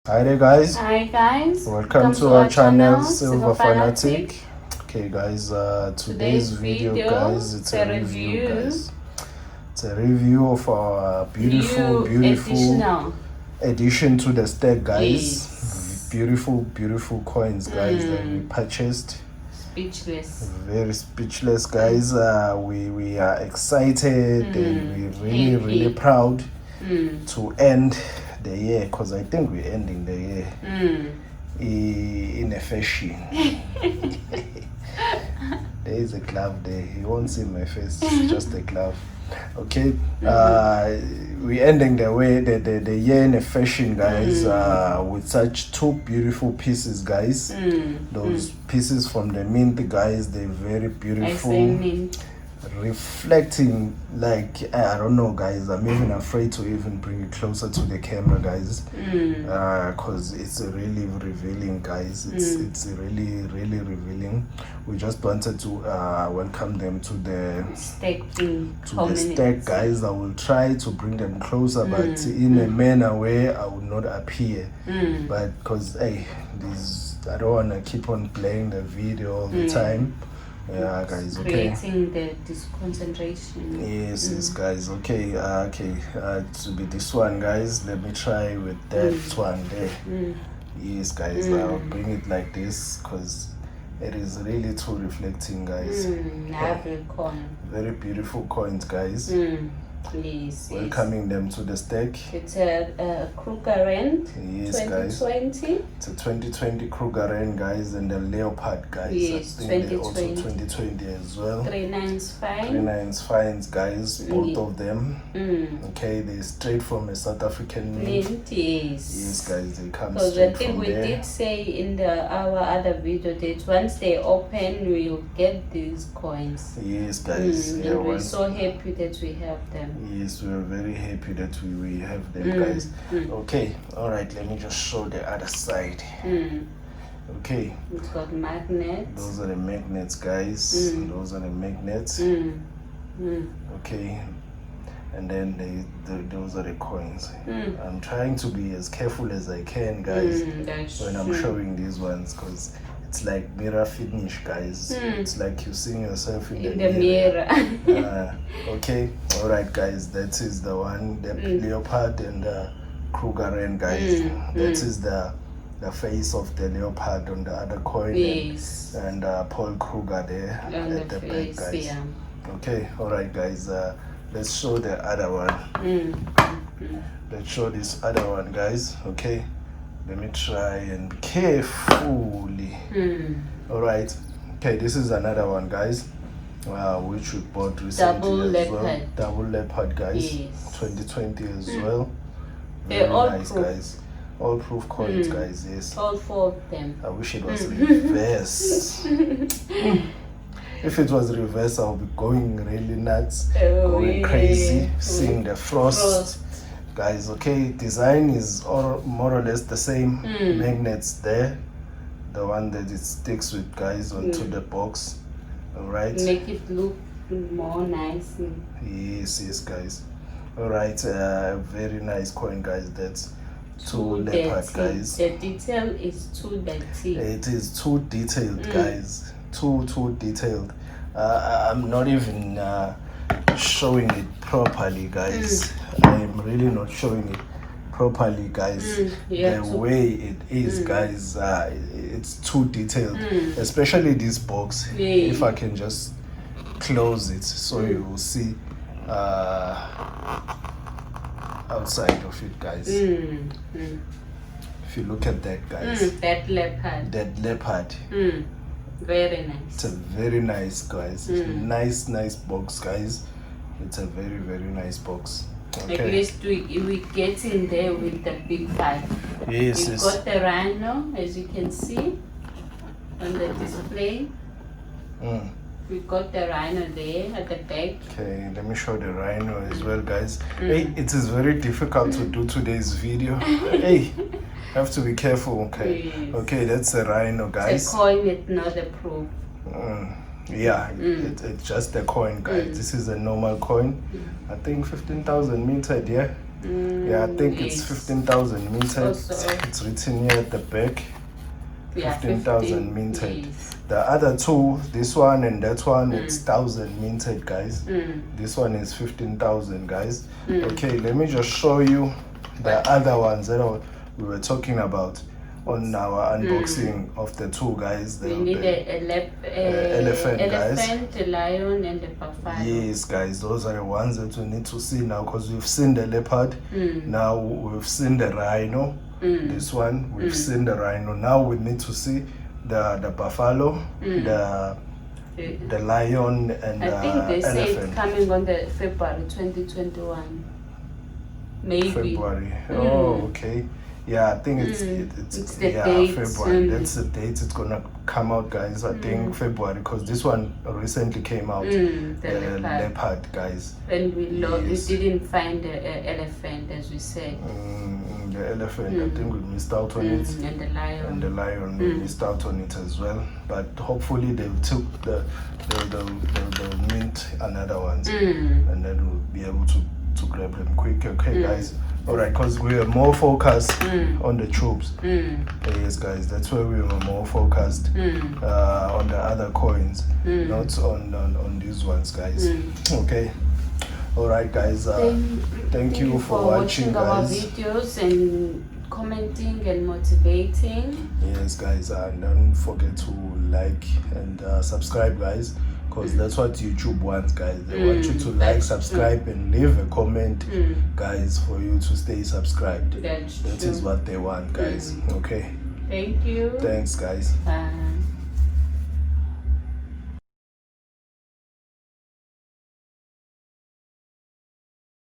Hi there guys. Hi guys. Welcome to our channel Silver Fanatic. Okay guys, today's video guys, it's a review guys. It's a review of our beautiful addition to the stack guys. Yes. Beautiful coins guys that we purchased. Speechless. Very speechless guys. We are excited and we're really proud to end the year, because I think we're ending the year in a fashion. There is a glove there. You won't see my face, it's just a glove. Okay, we're ending the year in a fashion guys, with such two beautiful pieces guys. Those pieces from the mint guys, they're very beautiful, reflecting like I don't know guys, I'm even afraid to even bring it closer to the camera guys, because it's really revealing guys. It's really revealing. We just wanted to welcome them to the stack guys. I will try to bring them closer, but in a manner where I will not appear, but because I don't want to keep on playing the video all the time. Yeah guys, okay, creating the disconcentration. Yes guys, okay, to be this one guys, let me try with that one there. Yes guys, I'll bring it like this because it is really too reflecting guys. Very beautiful coins guys. Yes, welcoming them to the stack. It's a Kruger Rand. Yes 2020 guys, it's a 2020 Kruger Rand guys, and the Leopard guys. Yes, I think 2020. Also 2020 as well. 39's fine. 39's fines guys, both of them. Okay, they're straight from a South African mint. Yes guys, they come straight from there. Because I think we did say in our other video that once they open, we'll get these coins. Yes guys, and we're so happy that we have them. Yes, we're very happy that we have them guys. Okay, all right, let me just show the other side. Okay, it's got magnets. Those are the magnets guys. Those are the magnets. Okay, and then those are the coins. I'm trying to be as careful as I can guys when I'm showing these ones, because it's like mirror finish guys. It's like you seeing yourself in the mirror. Okay, all right guys, that is the one, the Leopard and the Kruger Rand guys. That is the face of the Leopard on the other coin. Yes. And Paul Kruger there at the back guys. Yeah. Okay, all right guys, let's show the other one. Let's show this other one guys. Okay, let me try and be carefully. All right, okay, this is another one guys, which we bought recently as well. Double leopard guys. Yes. 2020 as well. Very nice guys. All proof coins guys. Yes, all four of them. I wish it was reverse. If it was reverse, I'll be going really nuts, going crazy, seeing the frost. Guys, okay, design is more or less the same. Magnets there, the one that it sticks with guys onto the box. All right, make it look more nice. Yes guys. All right, very nice coin guys. That's two leopard guys. The detail is too dirty. It is too detailed guys, too detailed. I'm not even showing it properly guys. I'm really not showing it properly guys. The way it is guys, it's too detailed, especially this box. If I can just close it so you will see outside of it guys. If you look at that guys, that leopard, very nice. It's a very nice guys. Nice box guys. It's a very nice box. Okay. At least we get in there with the big five. Yes, we've got the rhino, as you can see on the display. We got the rhino there at the back. Okay, let me show the rhino as well guys. Hey, it is very difficult to do today's video. Hey, have to be careful. Okay, yes. Okay, that's a rhino guys. It's a coin, it's not a proof. Yeah, it's just a coin guys. This is a normal coin. I think 15,000 minted. Yeah, Yeah, I think it's 15,000 minted. Also, It's written here at the back. yeah, 15,000 minted. yes. The other two, this one and that one, it's 1,000 minted, guys. Mm. This one is 15,000, guys. Mm. Okay, let me just show you the other ones that we were talking about on our unboxing of the two, guys. We need a elephant, guys. A lion, and a buffalo. Yes, guys, those are the ones that we need to see now, because we've seen the leopard. Now we've seen the rhino. This one, we've seen the rhino. Now we need to see the buffalo, the lion, and I think they say elephant. it's coming on the February 2021. Maybe. February. Oh, okay. Yeah, I think it's the yeah, date. February. That's the date it's gonna come out, guys. I think February, because this one recently came out. The leopard, guys. And we didn't find the elephant, as we said. The elephant, I think we missed out on it. And the lion. And the lion, we missed out on it as well. But hopefully they'll mint another ones, and then we'll be able to grab them quick. Okay, guys. All right, because we are more focused on the troops. Yes, guys, that's where we were more focused on the other coins, not on these ones, guys. Okay. All right, guys. Thank you for watching, our guys. videos and commenting and motivating. Yes, guys, and don't forget to like and subscribe, guys, because that's what YouTube wants, guys. They want you to like, subscribe, and leave a comment, guys, for you to stay subscribed. That is what they want, guys. Okay. Thank you. Thanks, guys. Bye.